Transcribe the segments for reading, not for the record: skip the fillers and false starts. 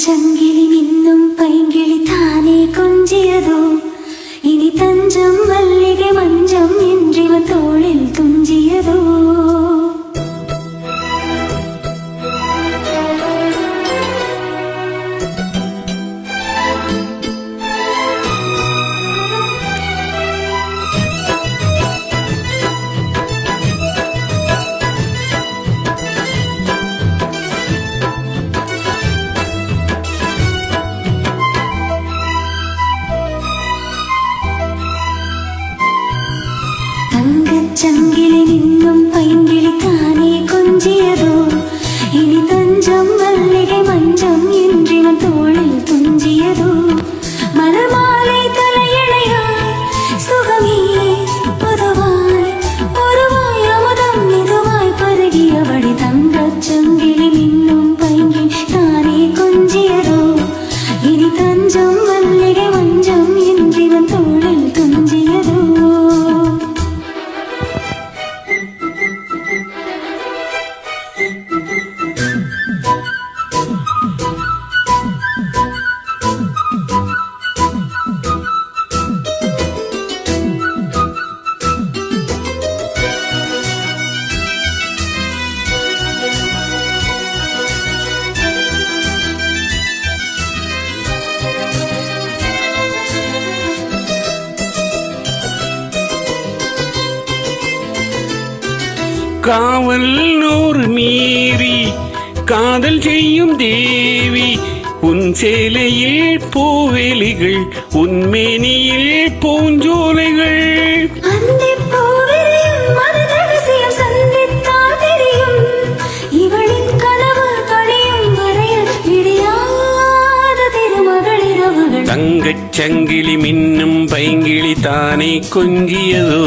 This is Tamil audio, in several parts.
சங்கிலி மின்னும் பைங்கிளி தானே கொஞ்சியதோ இனி தஞ்சம் மல்லிகை மஞ்சம் என்றிவன் தோளில் துஞ்சியதோ சங்கிலி நின்னும் பைங்கிளி தானே கொஞ்சியதோ இனி தஞ்சம் மல்லிகை மஞ்சம் என்றிவன் தோளில் துஞ்சியதோ மலர் மாலை தலையணையாய் சுகமே பொதுவாய் ஒருவாய் அமுதம் மெதுவாய் பருகியபடி தங்கச் சங்கிலி நின்னும் பைங்கிளி தானே கொஞ்சியதோ இனி தஞ்சம் மல்லிகை மஞ்சம் என்றிவன் தோளில் துஞ்சியதோ காவல் நூறு மீறி காதல் செய்யும் தேவி உன் சேலையில் பூவேலிகள் உன் மேனியில் பூஞ்சோலைகள் தங்கச் சங்கிலி மின்னும் பைங்கிளி தானே கொஞ்சியதோ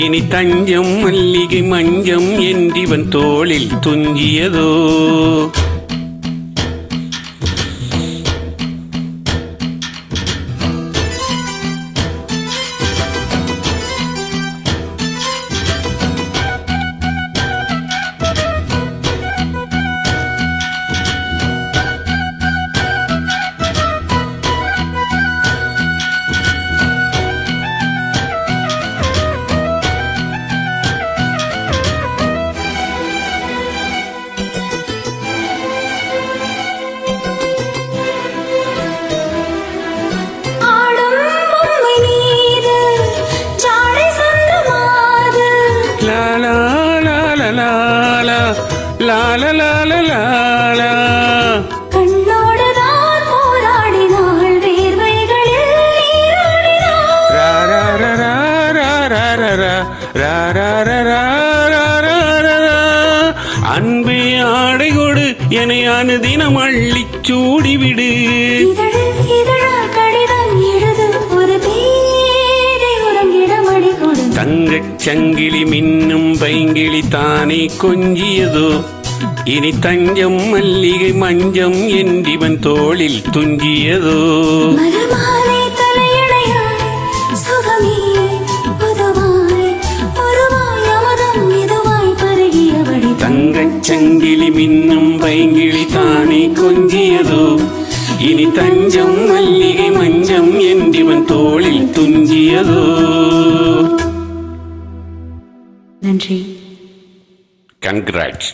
இனி தஞ்சம் மல்லிகை மஞ்சம் என்றிவன் தோளில் துஞ்சியதோ கண்ணோடுதான் போராடினாள் வேர்வைகளில் அன்பே ஆடை கொடு என்னை அனுதினம் அள்ளிச் சூடிவிடு தங்கச் சங்கிலி மின்னும் பைங்கிளி தானே கொஞ்சியதோ இனி தஞ்சம் மல்லிகை மஞ்சம் என்றிவன் தோளில் துஞ்சியதோ தங்கச் சங்கிலி மின்னும் பைங்கிளி தானே கொஞ்சியதோ இனி தஞ்சம் மல்லிகை மஞ்சம் என்றிவன் தோளில் துஞ்சியதோ. நன்றி. Congrats.